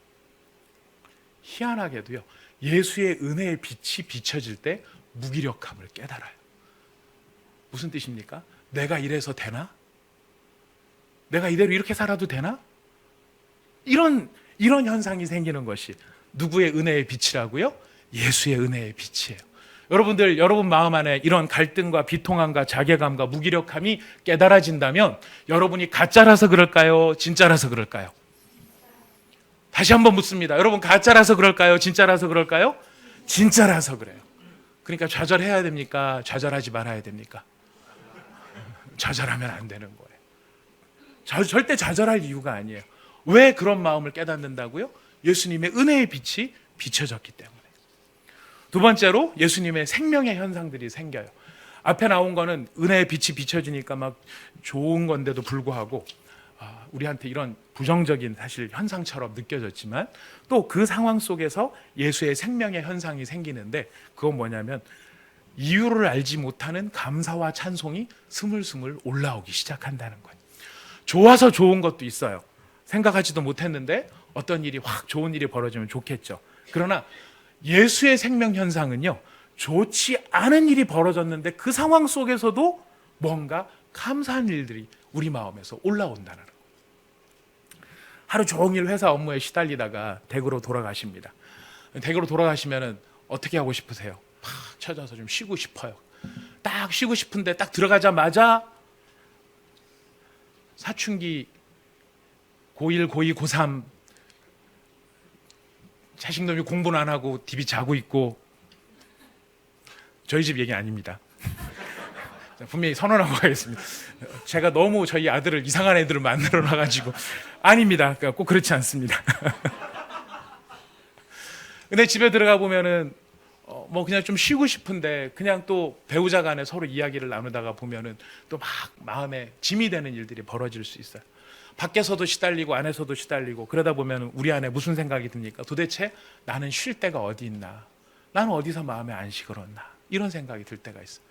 희한하게도요, 예수의 은혜의 빛이 비춰질 때 무기력함을 깨달아요. 무슨 뜻입니까? 내가 이래서 되나? 내가 이대로 이렇게 살아도 되나? 이런 현상이 생기는 것이 누구의 은혜의 빛이라고요? 예수의 은혜의 빛이에요. 여러분 마음 안에 이런 갈등과 비통함과 자괴감과 무기력함이 깨달아진다면 여러분이 가짜라서 그럴까요? 진짜라서 그럴까요? 다시 한번 묻습니다. 여러분, 가짜라서 그럴까요? 진짜라서 그럴까요? 진짜라서 그래요. 그러니까 좌절해야 됩니까? 좌절하지 말아야 됩니까? 좌절하면 안 되는 거예요. 절대 좌절할 이유가 아니에요. 왜 그런 마음을 깨닫는다고요? 예수님의 은혜의 빛이 비춰졌기 때문에. 두 번째로, 예수님의 생명의 현상들이 생겨요. 앞에 나온 거는 은혜의 빛이 비춰지니까 막 좋은 건데도 불구하고 우리한테 이런 부정적인 사실 현상처럼 느껴졌지만, 또 그 상황 속에서 예수의 생명의 현상이 생기는데, 그건 뭐냐면 이유를 알지 못하는 감사와 찬송이 스물스물 올라오기 시작한다는 거예요. 좋아서 좋은 것도 있어요. 생각하지도 못했는데 어떤 일이 확 좋은 일이 벌어지면 좋겠죠. 그러나 예수의 생명 현상은요, 좋지 않은 일이 벌어졌는데 그 상황 속에서도 뭔가 감사한 일들이 우리 마음에서 올라온다는 거. 하루 종일 회사 업무에 시달리다가 댁으로 돌아가십니다. 댁으로 돌아가시면은 어떻게 하고 싶으세요? 팍 찾아서 좀 쉬고 싶어요. 딱 쉬고 싶은데 딱 들어가자마자 사춘기 고1, 고2, 고3 자식놈이 공부는 안 하고 디비 자고 있고, 저희 집 얘기 아닙니다. 분명히 선언하고 가겠습니다. 제가 너무 저희 아들을 이상한 애들을 만들어 놔가지고 아닙니다. 꼭 그렇지 않습니다. 근데 집에 들어가 보면은 뭐 그냥 좀 쉬고 싶은데 그냥 또 배우자 간에 서로 이야기를 나누다가 보면은 또 막 마음에 짐이 되는 일들이 벌어질 수 있어요. 밖에서도 시달리고 안에서도 시달리고, 그러다 보면 우리 안에 무슨 생각이 듭니까? 도대체 나는 쉴 데가 어디 있나? 나는 어디서 마음의 안식을 얻나? 이런 생각이 들 때가 있어요.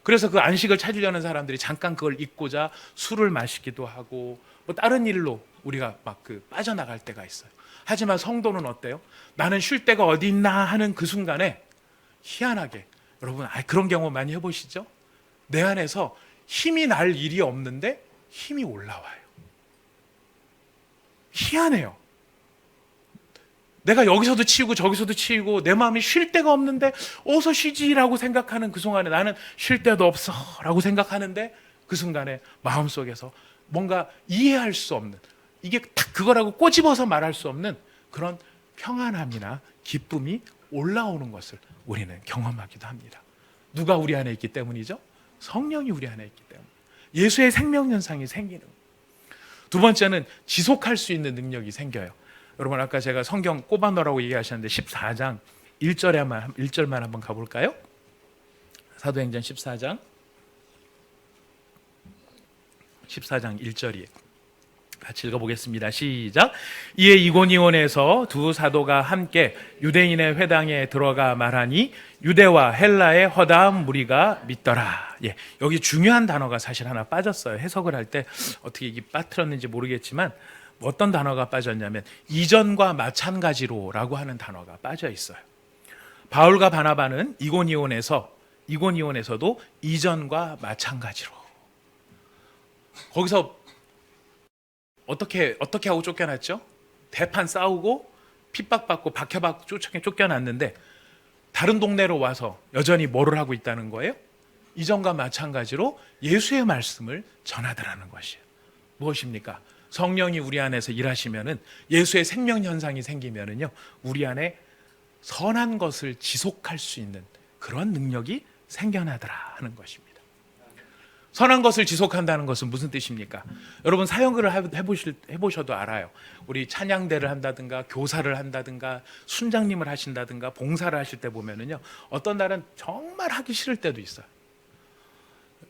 그래서 그 안식을 찾으려는 사람들이 잠깐 그걸 잊고자 술을 마시기도 하고 뭐 다른 일로 우리가 막 빠져나갈 때가 있어요. 하지만 성도는 어때요? 나는 쉴 데가 어디 있나 하는 그 순간에 희한하게, 여러분 그런 경험 많이 해보시죠? 내 안에서 힘이 날 일이 없는데 힘이 올라와요. 희한해요. 내가 여기서도 치이고 저기서도 치이고 내 마음이 쉴 데가 없는데 어서 쉬지라고 생각하는 그 순간에 나는 쉴 데도 없어 라고 생각하는데, 그 순간에 마음속에서 뭔가 이해할 수 없는, 이게 딱 그거라고 꼬집어서 말할 수 없는 그런 평안함이나 기쁨이 올라오는 것을 우리는 경험하기도 합니다. 누가 우리 안에 있기 때문이죠? 성령이 우리 안에 있기 때문에 예수의 생명현상이 생기는 거예요. 두 번째는 지속할 수 있는 능력이 생겨요. 여러분 아까 제가 성경 꼽아놓으라고 얘기하셨는데 14장 1절만 한번 가볼까요? 사도행전 14장 1절이에요. 같이 읽어보겠습니다. 시작. 이에 이고니온에서 두 사도가 함께 유대인의 회당에 들어가 말하니 유대와 헬라의 허다한 무리가 믿더라. 여기 중요한 단어가 사실 하나 빠졌어요. 해석을 할 때 어떻게 이게 빠뜨렸는지 모르겠지만 어떤 단어가 빠졌냐면 이전과 마찬가지로라고 하는 단어가 빠져 있어요. 바울과 바나바는 이고니온에서도 이전과 마찬가지로, 거기서 어떻게 하고 쫓겨났죠? 대판 싸우고 핍박받고 박혀받고 쫓겨났는데 다른 동네로 와서 여전히 뭐를 하고 있다는 거예요? 이전과 마찬가지로 예수의 말씀을 전하더라는 것이에요. 무엇입니까? 성령이 우리 안에서 일하시면은, 예수의 생명 현상이 생기면은요, 우리 안에 선한 것을 지속할 수 있는 그런 능력이 생겨나더라 하는 것입니다. 선한 것을 지속한다는 것은 무슨 뜻입니까? 여러분 사역을 해보셔도 알아요. 우리 찬양대를 한다든가 교사를 한다든가 순장님을 하신다든가 봉사를 하실 때 보면은요, 어떤 날은 정말 하기 싫을 때도 있어요.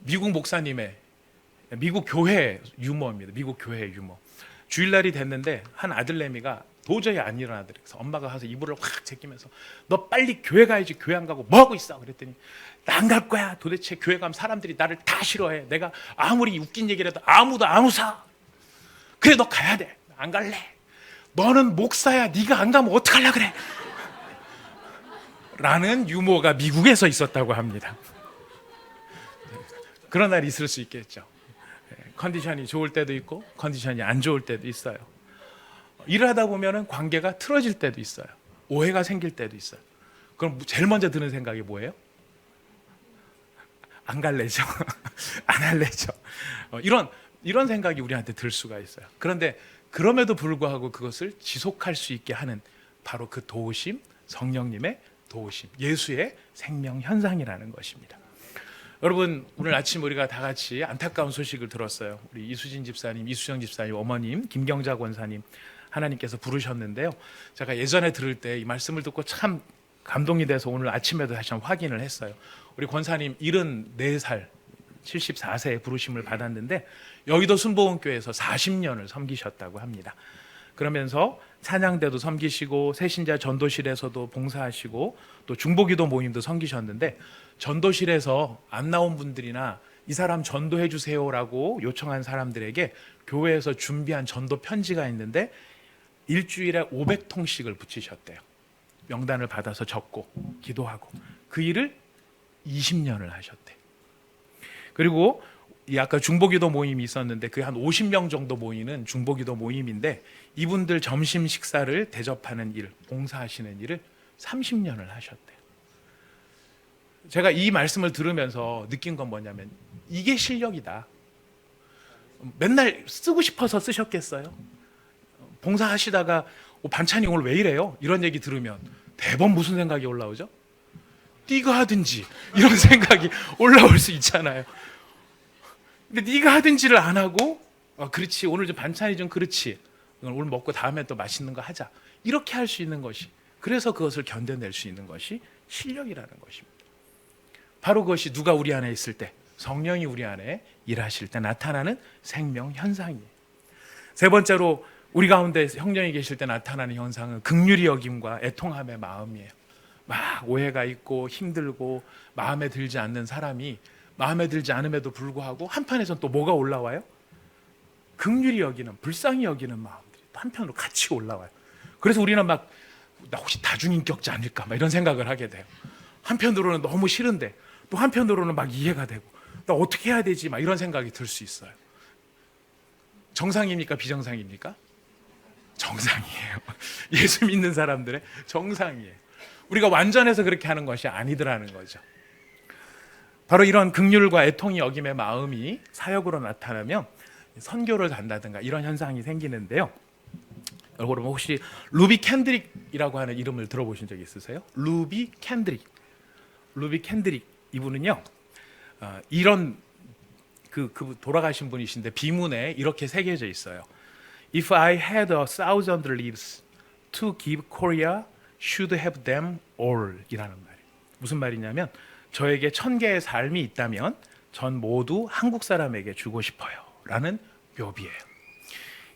미국 목사님의 미국 교회 유머입니다. 미국 교회 유머. 주일날이 됐는데 한 아들내미가 도저히 안 일어나더래. 그래서 엄마가 가서 이불을 확 제끼면서 너 빨리 교회 가야지, 교회 안 가고 뭐 하고 있어? 그랬더니 나 안 갈 거야. 도대체 교회 가면 사람들이 나를 다 싫어해. 내가 아무리 웃긴 얘기를 해도 아무도 안 웃어. 그래 너 가야 돼. 안 갈래. 너는 목사야. 네가 안 가면 어떡하려 그래. 라는 유머가 미국에서 있었다고 합니다. 그런 날이 있을 수 있겠죠. 컨디션이 좋을 때도 있고 컨디션이 안 좋을 때도 있어요. 일을 하다 보면 관계가 틀어질 때도 있어요. 오해가 생길 때도 있어요. 그럼 제일 먼저 드는 생각이 뭐예요? 안 갈래죠. 안 할래죠. 이런 생각이 우리한테 들 수가 있어요. 그런데 그럼에도 불구하고 그것을 지속할 수 있게 하는 바로 그 도우심, 성령님의 도우심, 예수의 생명 현상이라는 것입니다. 여러분 오늘 아침 우리가 다 같이 안타까운 소식을 들었어요. 우리 이수진 집사님, 이수정 집사님 어머님, 김경자 권사님 하나님께서 부르셨는데요. 제가 예전에 들을 때 이 말씀을 듣고 참 감동이 돼서 오늘 아침에도 다시 한번 확인을 했어요. 우리 권사님 74살, 74세에 부르심을 받았는데 여의도 순복음교회에서 40년을 섬기셨다고 합니다. 그러면서 찬양대도 섬기시고 새신자 전도실에서도 봉사하시고 또 중보기도 모임도 섬기셨는데, 전도실에서 안 나온 분들이나 이 사람 전도해 주세요라고 요청한 사람들에게 교회에서 준비한 전도 편지가 있는데 일주일에 500통씩을 붙이셨대요. 명단을 받아서 적고 기도하고 그 일을 20년을 하셨대요. 그리고 이 아까 중보기도 모임이 있었는데 그 한 50명 정도 모이는 중보기도 모임인데 이분들 점심 식사를 대접하는 일, 봉사하시는 일을 30년을 하셨대요. 제가 이 말씀을 들으면서 느낀 건 뭐냐면 이게 실력이다. 맨날 쓰고 싶어서 쓰셨겠어요? 봉사하시다가 반찬이 오늘 왜 이래요? 이런 얘기 들으면 대번 무슨 생각이 올라오죠? 네가 하든지 이런 생각이 올라올 수 있잖아요. 근데 네가 하든지를 안 하고 그렇지 오늘 좀 반찬이 좀 그렇지 오늘 먹고 다음에 또 맛있는 거 하자 이렇게 할 수 있는 것이 그래서 그것을 견뎌낼 수 있는 것이 실력이라는 것입니다. 바로 그것이 누가 우리 안에 있을 때 성령이 우리 안에 일하실 때 나타나는 생명 현상이에요. 세 번째로 우리 가운데 성령이 계실 때 나타나는 현상은 긍휼히 여김과 애통함의 마음이에요. 막 오해가 있고 힘들고 마음에 들지 않는 사람이 마음에 들지 않음에도 불구하고 한편에서는 또 뭐가 올라와요? 긍휼히 여기는 불쌍히 여기는 마음들이 또 한편으로 같이 올라와요. 그래서 우리는 막 나 혹시 다중인격자 아닐까 막 이런 생각을 하게 돼요. 한편으로는 너무 싫은데 또 한편으로는 막 이해가 되고 나 어떻게 해야 되지 막 이런 생각이 들 수 있어요. 정상입니까? 비정상입니까? 정상이에요. 예수 믿는 사람들의 정상이에요. 우리가 완전해서 그렇게 하는 것이 아니더라는 거죠. 바로 이런 긍휼과 애통이 여김의 마음이 사역으로 나타나면 선교를 간다든가 이런 현상이 생기는데요. 여러분 혹시 루비 캔드릭이라고 하는 이름을 들어보신 적 있으세요? 루비 캔드릭 이분은요 이런 그 돌아가신 분이신데 비문에 이렇게 새겨져 있어요. If I had 1,000 lives to give Korea, should have them all 이라는 말이에요. 무슨 말이냐면 저에게 1000개의 삶이 있다면 전 모두 한국 사람에게 주고 싶어요 라는 묘비예요.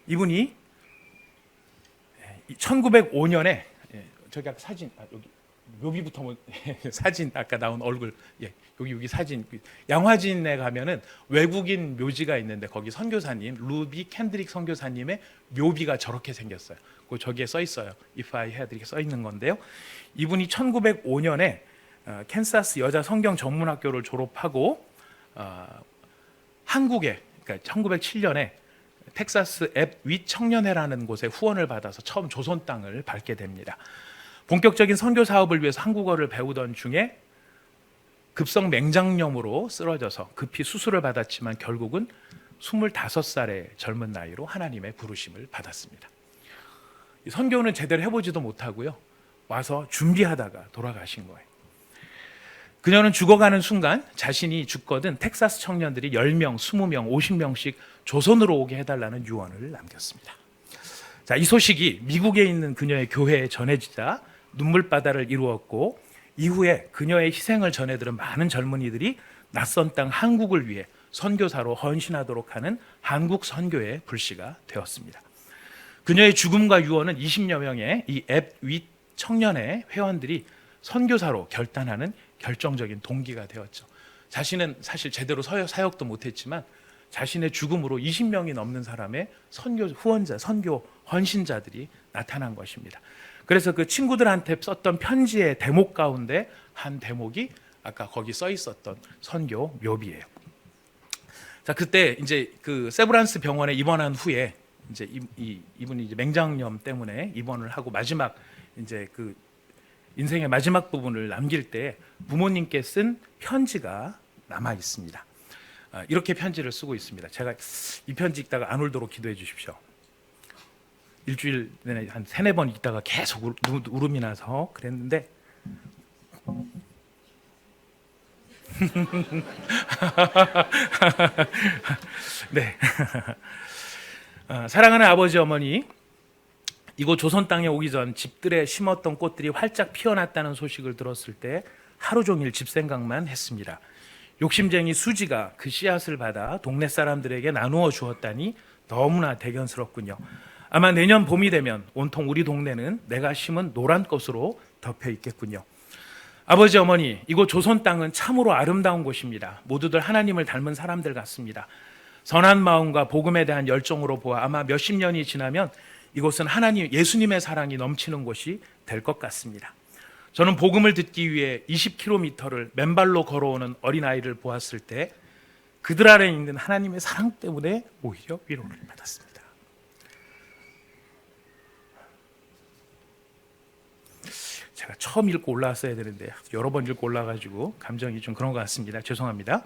이분이 1905년에 저기 아까 사진 여기 묘비부터 사진 아까 나온 얼굴 여기 사진 양화진에 가면은 외국인 묘지가 있는데 거기 선교사님 루비 캔드릭 선교사님의 묘비가 저렇게 생겼어요. 그 저기에 써 있어요. If I had 이렇게 써 있는 건데요. 이분이 1905년에 캔사스 여자 성경 전문학교를 졸업하고 한국에 그러니까 1907년에 텍사스 앱 윗 청년회라는 곳에 후원을 받아서 처음 조선 땅을 밟게 됩니다. 본격적인 선교 사업을 위해서 한국어를 배우던 중에 급성 맹장염으로 쓰러져서 급히 수술을 받았지만 결국은 25살의 젊은 나이로 하나님의 부르심을 받았습니다. 선교는 제대로 해보지도 못하고요. 와서 준비하다가 돌아가신 거예요. 그녀는 죽어가는 순간 자신이 죽거든 텍사스 청년들이 10명, 20명, 50명씩 조선으로 오게 해달라는 유언을 남겼습니다. 자, 이 소식이 미국에 있는 그녀의 교회에 전해지자 눈물바다를 이루었고 이후에 그녀의 희생을 전해들은 많은 젊은이들이 낯선 땅 한국을 위해 선교사로 헌신하도록 하는 한국 선교의 불씨가 되었습니다. 그녀의 죽음과 유언은 20여 명의 이 앱 윗 청년의 회원들이 선교사로 결단하는 결정적인 동기가 되었죠. 자신은 사실 제대로 사역도 못했지만 자신의 죽음으로 20명이 넘는 사람의 선교 후원자, 선교 헌신자들이 나타난 것입니다. 그래서 그 친구들한테 썼던 편지의 대목 가운데 한 대목이 아까 거기 써 있었던 선교 묘비예요. 자, 그때 이제 그 세브란스 병원에 입원한 후에 이제 이분이 이제 맹장염 때문에 입원을 하고 마지막 이제 그 인생의 마지막 부분을 남길 때 부모님께 쓴 편지가 남아 있습니다. 이렇게 편지를 쓰고 있습니다. 제가 이 편지 읽다가 안 울도록 기도해 주십시오. 일주일 내내 한 3-4번 읽다가 계속 울음이 나서 그랬는데 네. 사랑하는 아버지 어머니, 이곳 조선 땅에 오기 전 집들에 심었던 꽃들이 활짝 피어났다는 소식을 들었을 때 하루 종일 집 생각만 했습니다. 욕심쟁이 수지가 그 씨앗을 받아 동네 사람들에게 나누어 주었다니 너무나 대견스럽군요. 아마 내년 봄이 되면 온통 우리 동네는 내가 심은 노란 꽃으로 덮여 있겠군요. 아버지 어머니, 이곳 조선 땅은 참으로 아름다운 곳입니다. 모두들 하나님을 닮은 사람들 같습니다. 선한 마음과 복음에 대한 열정으로 보아 아마 몇십 년이 지나면 이곳은 하나님, 예수님의 사랑이 넘치는 곳이 될 것 같습니다. 저는 복음을 듣기 위해 20km를 맨발로 걸어오는 어린아이를 보았을 때 그들 안에 있는 하나님의 사랑 때문에 오히려 위로를 받았습니다. 제가 처음 읽고 올라왔어야 되는데 여러 번 읽고 올라가지고 감정이 좀 그런 것 같습니다. 죄송합니다.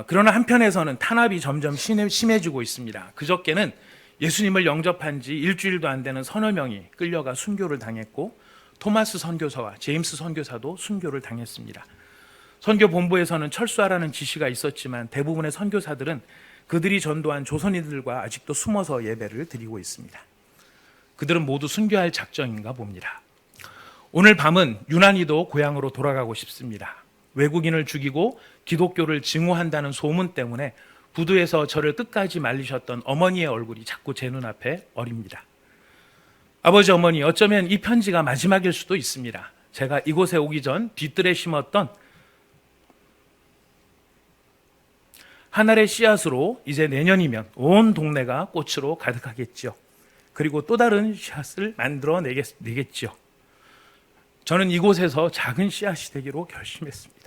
그러나 한편에서는 탄압이 점점 심해지고 있습니다. 그저께는 예수님을 영접한 지 일주일도 안 되는 서너 명이 끌려가 순교를 당했고, 토마스 선교사와 제임스 선교사도 순교를 당했습니다. 선교 본부에서는 철수하라는 지시가 있었지만 대부분의 선교사들은 그들이 전도한 조선인들과 아직도 숨어서 예배를 드리고 있습니다. 그들은 모두 순교할 작정인가 봅니다. 오늘 밤은 유난히도 고향으로 돌아가고 싶습니다. 외국인을 죽이고 기독교를 증오한다는 소문 때문에 부두에서 저를 끝까지 말리셨던 어머니의 얼굴이 자꾸 제 눈앞에 어립니다. 아버지, 어머니, 어쩌면 이 편지가 마지막일 수도 있습니다. 제가 이곳에 오기 전 뒤뜰에 심었던 한 알의 씨앗으로 이제 내년이면 온 동네가 꽃으로 가득하겠지요. 그리고 또 다른 씨앗을 만들어 내겠지요. 저는 이곳에서 작은 씨앗이 되기로 결심했습니다.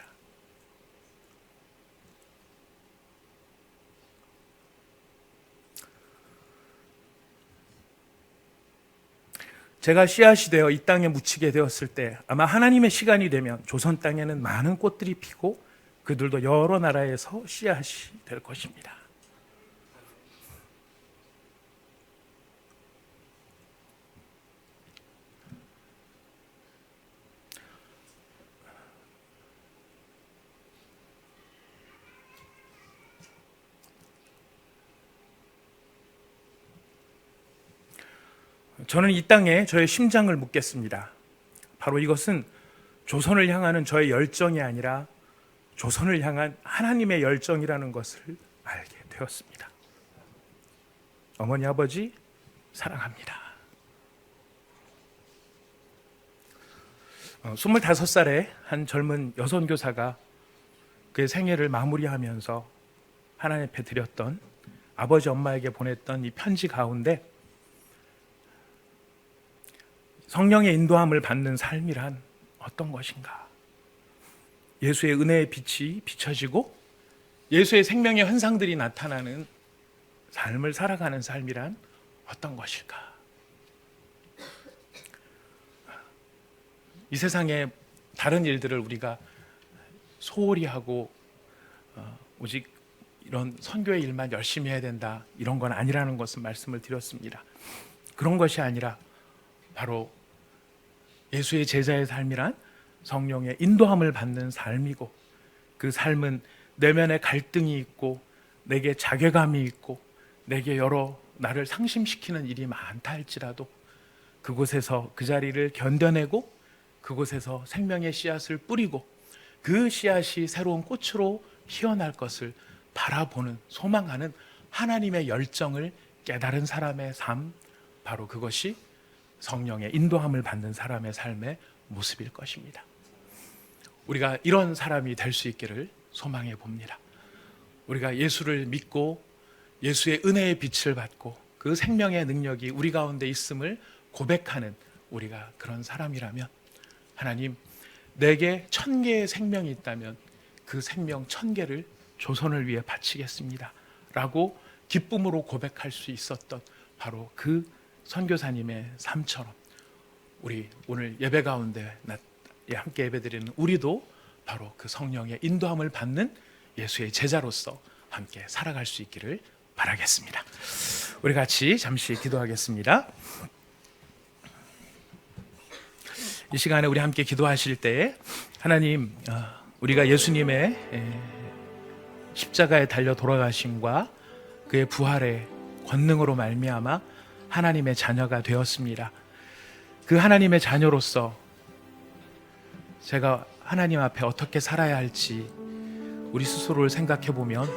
제가 씨앗이 되어 이 땅에 묻히게 되었을 때 아마 하나님의 시간이 되면 조선 땅에는 많은 꽃들이 피고 그들도 여러 나라에서 씨앗이 될 것입니다. 저는 이 땅에 저의 심장을 묻겠습니다. 바로 이것은 조선을 향하는 저의 열정이 아니라 조선을 향한 하나님의 열정이라는 것을 알게 되었습니다. 어머니, 아버지, 사랑합니다. 25살의 한 젊은 여선교사가 그의 생애를 마무리하면서 하나님 앞에 드렸던, 아버지, 엄마에게 보냈던 이 편지 가운데 성령의 인도함을 받는 삶이란 어떤 것인가? 예수의 은혜의 빛이 비춰지고 예수의 생명의 현상들이 나타나는 삶을 살아가는 삶이란 어떤 것일까? 이 세상의 다른 일들을 우리가 소홀히 하고 오직 이런 선교의 일만 열심히 해야 된다, 이런 건 아니라는 것은 말씀을 드렸습니다. 그런 것이 아니라 바로 예수의 제자의 삶이란 성령의 인도함을 받는 삶이고, 그 삶은 내면에 갈등이 있고 내게 자괴감이 있고 내게 여러 나를 상심시키는 일이 많다 할지라도 그곳에서 그 자리를 견뎌내고 그곳에서 생명의 씨앗을 뿌리고 그 씨앗이 새로운 꽃으로 피어날 것을 바라보는, 소망하는 하나님의 열정을 깨달은 사람의 삶, 바로 그것이 성령의 인도함을 받는 사람의 삶의 모습일 것입니다. 우리가 이런 사람이 될 수 있기를 소망해 봅니다. 우리가 예수를 믿고 예수의 은혜의 빛을 받고 그 생명의 능력이 우리 가운데 있음을 고백하는 우리가 그런 사람이라면, 하나님, 내게 1000개의 생명이 있다면 그 생명 1000개를 조선을 위해 바치겠습니다 라고 기쁨으로 고백할 수 있었던 바로 그 선교사님의 삶처럼, 우리 오늘 예배 가운데 함께 예배드리는 우리도 바로 그 성령의 인도함을 받는 예수의 제자로서 함께 살아갈 수 있기를 바라겠습니다. 우리 같이 잠시 기도하겠습니다. 이 시간에 우리 함께 기도하실 때, 하나님, 우리가 예수님의 십자가에 달려 돌아가심과 그의 부활의 권능으로 말미암아 하나님의 자녀가 되었습니다. 그 하나님의 자녀로서 제가 하나님 앞에 어떻게 살아야 할지 우리 스스로를 생각해 보면,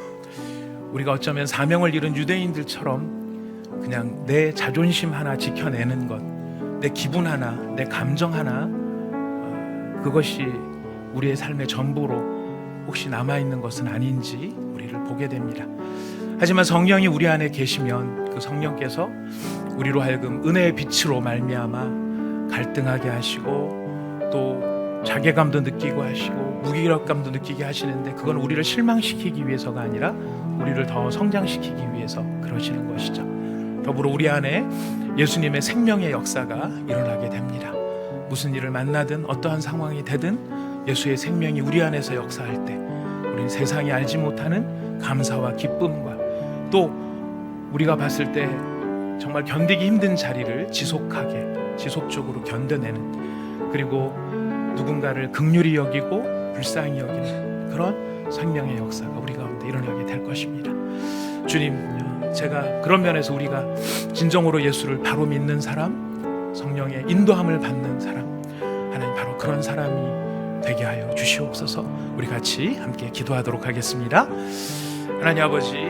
우리가 어쩌면 사명을 잃은 유대인들처럼 그냥 내 자존심 하나 지켜내는 것, 내 기분 하나, 내 감정 하나, 그것이 우리의 삶의 전부로 혹시 남아있는 것은 아닌지 우리를 보게 됩니다. 하지만 성령이 우리 안에 계시면 그 성령께서 우리로 하여금 은혜의 빛으로 말미암아 갈등하게 하시고 또 자괴감도 느끼고 하시고 무기력감도 느끼게 하시는데 그건 우리를 실망시키기 위해서가 아니라 우리를 더 성장시키기 위해서 그러시는 것이죠. 더불어 우리 안에 예수님의 생명의 역사가 일어나게 됩니다. 무슨 일을 만나든 어떠한 상황이 되든 예수의 생명이 우리 안에서 역사할 때 우리는 세상이 알지 못하는 감사와 기쁨과 또 우리가 봤을 때 정말 견디기 힘든 자리를 지속적으로 견뎌내는, 그리고 누군가를 긍휼히 여기고 불쌍히 여기는 그런 생명의 역사가 우리 가운데 일어나게 될 것입니다. 주님, 제가 그런 면에서 우리가 진정으로 예수를 바로 믿는 사람, 성령의 인도함을 받는 사람, 하나님 바로 그런 사람이 되게 하여 주시옵소서. 우리 같이 함께 기도하도록 하겠습니다. 하나님 아버지,